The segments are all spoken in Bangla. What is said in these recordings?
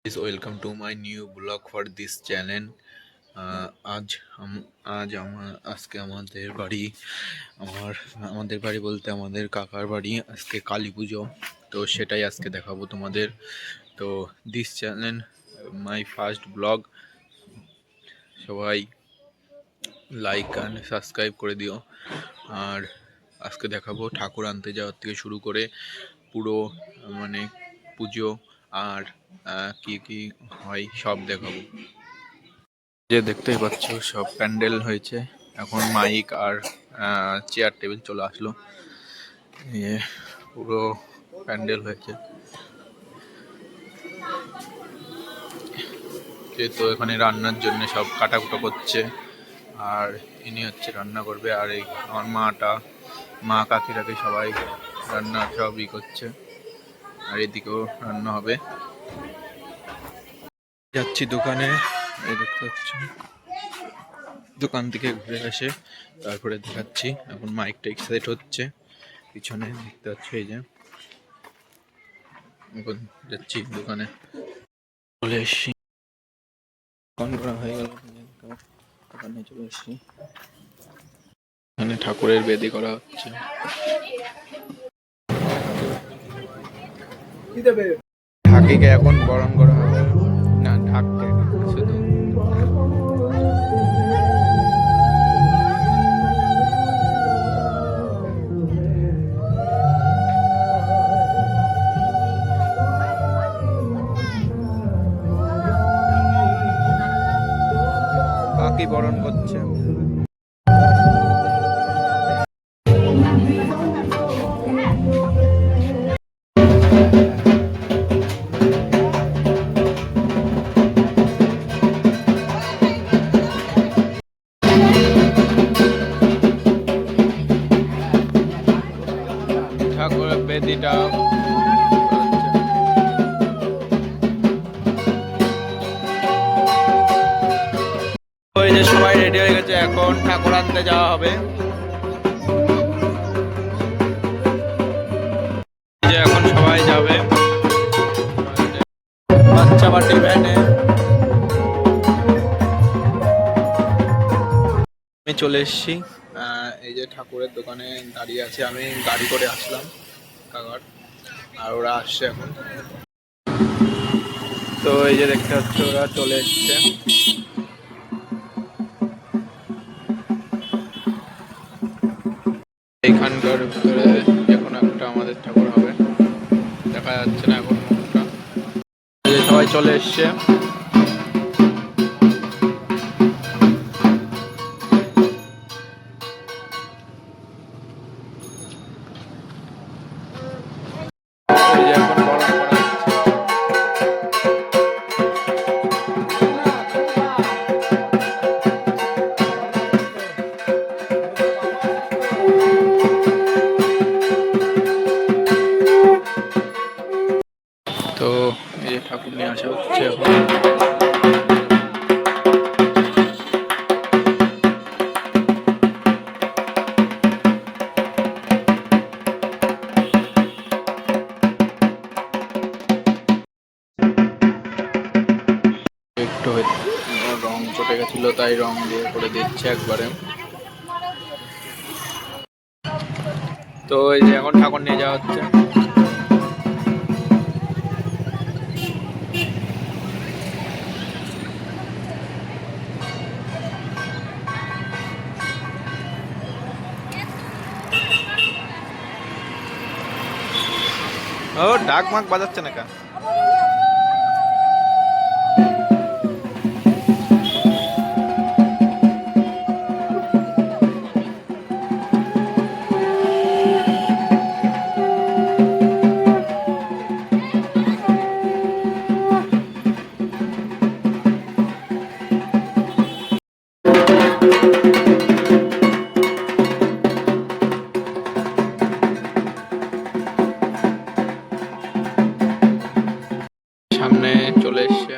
Guys, welcome to my new blog for this channel. আজ আজ আজকে আমাদের বাড়ি বলতে আমাদের কাকার বাড়ি আজকে কালী পুজো। তো সেটাই আজকে দেখাবো তোমাদের। তো this channel my first blog, সবাই লাইক অ্যান্ড সাবস্ক্রাইব করে দিও। আর আজকে দেখাবো ঠাকুর আনতে যাওয়ার থেকে শুরু করে পুরো মানে পুজো আর কি কি হয় সব দেখাবো। যে দেখতেই পাচ্ছ সব প্যান্ডেল হয়েছে, এখন মাইক আর চেয়ার টেবিল চলে আসলো। পুরো প্যান্ডেল হয়েছে, তো এখানে রান্নার জন্য সব কাটাকুটো করছে। আর ইনি হচ্ছে রান্না করবে, আর এই আমার মা কাকিরাকে সবাই রান্না সবই করছে। আর এদিকেও রান্না হবে। যাচ্ছি দোকানে, এই দেখতে পাচ্ছ দোকান থেকে ঘুরে এসে তারপরে দেখাচ্ছি। এখন মাইকটা সেট হচ্ছে, পিছনে দেখতে পাচ্ছ। এই যে এখন যাচ্ছি দোকানে, চলে এসছি, দোকান করা হয়ে গেল, দোকানে চলে এসছি। এখানে ঠাকুরের বেদি করা হচ্ছে। ঢাকিকে এখন বরণ করা হবে, না ঢাককে শুধু। কাকি বরণ করছে। ঠাকুরের বেদিটা ওই যে সবাই রেডি হয়ে গেছে, এখন ঠাকুর আনতে যাওয়া হবে। যে এখন সবাই যাবে বাচ্চা বাটি ভ্যানে। আমি চলে এসেছি, এই যে ঠাকুরের দোকানে দাঁড়িয়ে আছে। আমি গাড়ি করে আসলাম কাকার, আর ওরা আসছে এখন। তো এই যে দেখতে পাচ্ছ ওরা চলে এসছে। এইখানকার ভিতরে এখন একটা আমাদের ঠাকুর হবে, দেখা যাচ্ছে না এখন মুখটা। সবাই চলে এসছে। তো এই যে ঠাকুর নিয়ে আসা হচ্ছে এখন। একটু রং চটে গেছিল, তাই রং দিয়ে করে দিচ্ছে একবারে। তো এই যে এখন ঠাকুর নিয়ে যাওয়া হচ্ছে। ও ডাক মাক বাজাচ্ছে না কা। সামনে চলে এসছে।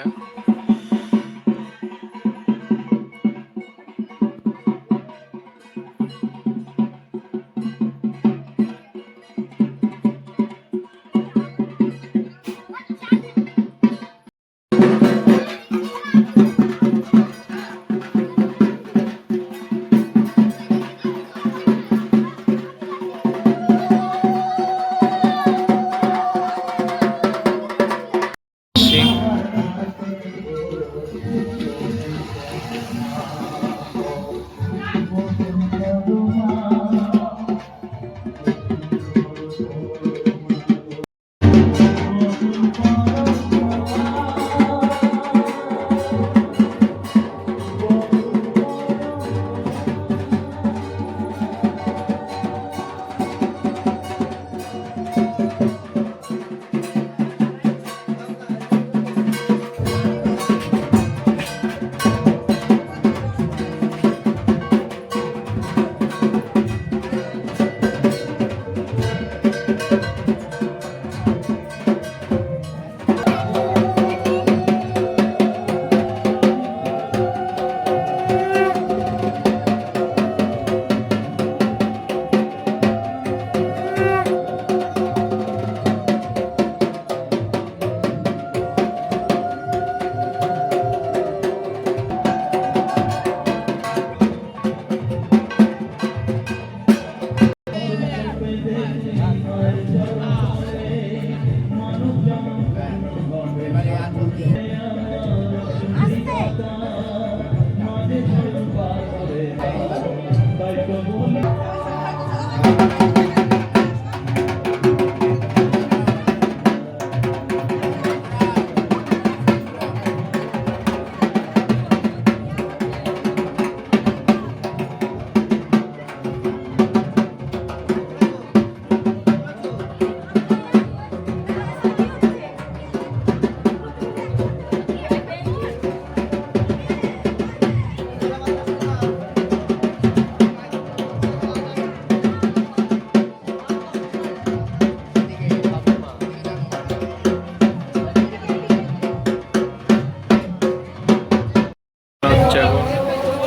হচ্ছে এখন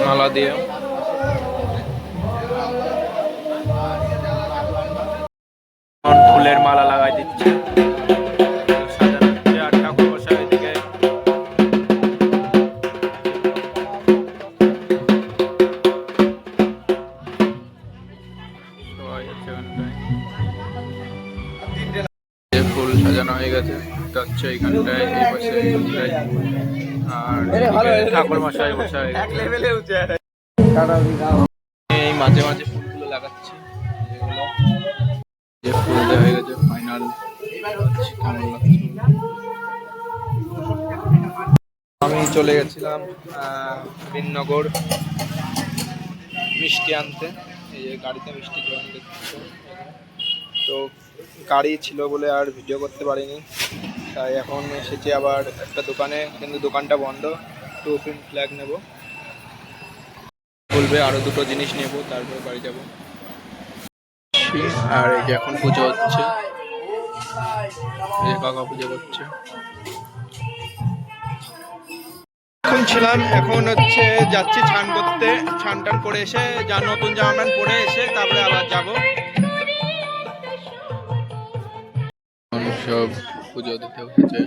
মালা দিয়ে ফুলের মালা লাগাই দিচ্ছে, সাজানো হচ্ছে। আর ঠাকুর মশাই এদিকে সবাই আছে এখানটায়। ফুল সাজানো হয়ে গেছে, হচ্ছে এইখানটায়, এই পাশে এইখানটায়। আর ঠাকুর মশাই বসা হয়ে গেছে। এই মাঝে মাঝে ফুলগুলো লাগাচ্ছি, যে ফুল দেওয়া হয়ে গেছে ফাইনাল। আমি চলে গেছিলাম বিননগর মিষ্টি আনতে, এই যে গাড়িতে মিষ্টি জোয়ান দেখছো। তো গাড়ি ছিল বলে আর ভিডিও করতে পারিনি, তাই এখন এসেছি আবার একটা দোকানে, কিন্তু দোকানটা বন্ধ। টু পিন ফ্ল্যাগ নেব, বলবে আরো দুটো জিনিস নেব, তারপরে বাড়ি যাব। আর এই যে এখন পুজো হচ্ছে, এই কাকা পুজো করছে। এখন ছিলাম, এখন হচ্ছে যাচ্ছি স্নান করতে। স্নান টান করে এসে যা নতুন জামা প্যান্ট পরে এসে তারপরে আবার যাবো। সব পুজো দিতে হচ্ছে।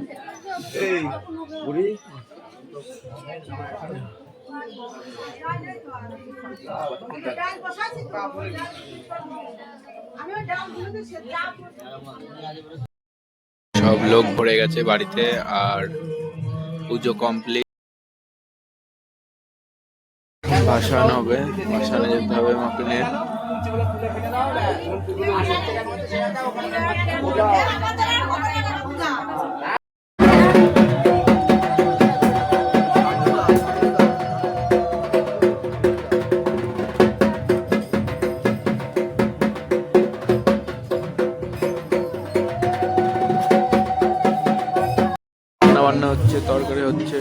সব লোক ভরে গেছে বাড়িতে, আর পুজো কমপ্লিট। ভাসান হবে, ভাসানে যেতে হবে মাকে নিয়ে। রান্না হচ্ছে, তরকারি হচ্ছে।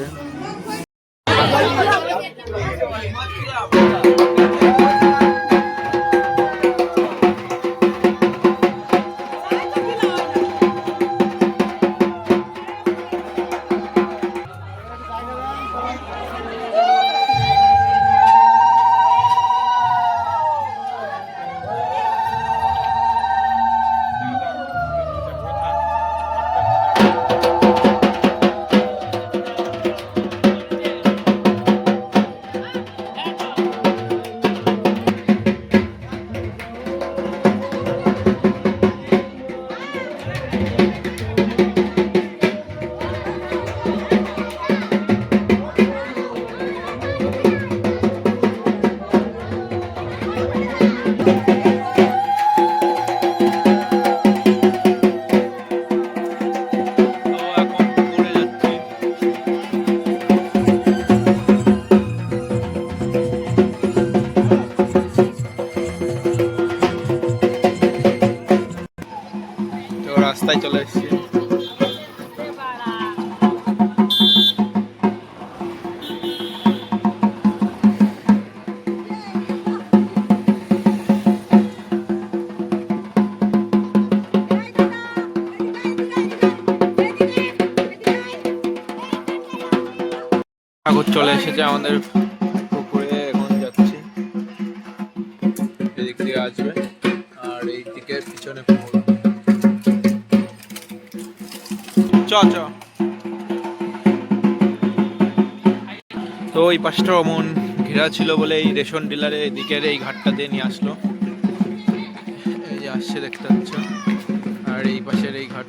রাস্তায় চলে এসেছি। ঠাকুর চলে এসেছে আমাদের পুকুরে, এখন যাচ্ছি। এদিক দিয়ে আসবে, আর এই দিকে পিছনে পুকুর। চ চ। তো ওই পাশটা অমন ঘেরা ছিল বলে এই রেশন ডিলারে এদিকের এই ঘাটটা দিয়ে নিয়ে আসলো। এই যে আসছে দেখতে পাচ্ছ, আর এই পাশের এই ঘাট।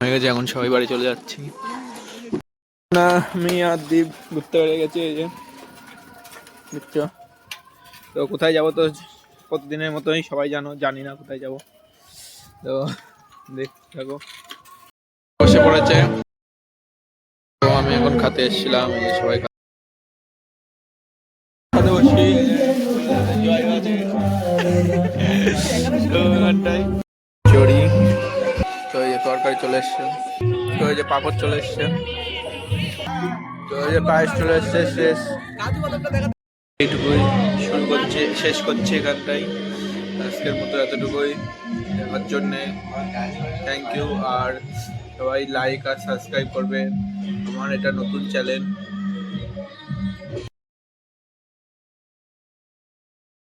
হয়ে গেছে, এখন সবাই বাড়ি চলে যাচ্ছি। না আমি আর দীপ ঘুরতে বেড়ে গেছি, এই যে বুঝছো। তো কোথায় যাবো তো প্রতিদিনের মতোই সবাই জানি না কোথায় যাব। তো দেখতে থাকো। বসে পড়েছে, তো আমি এখন খাতে এসেছিলাম, এই যে সবাই খাতে বসি। চড়ি, তো এই যে তরকারি চলে এসছে, তো এই যে পাপড় চলে এসছে, তো এই যে পায়েস চলে এসছে। শেষ এইটুকুই শুরু করছে, শেষ করছে এখানটাই। আজকের মতো এতটুকুই। দেখার জন্যে থ্যাংক ইউ। আর সবাই লাইক আর সাবস্ক্রাইব করবে, আমার এটা নতুন চ্যানেল।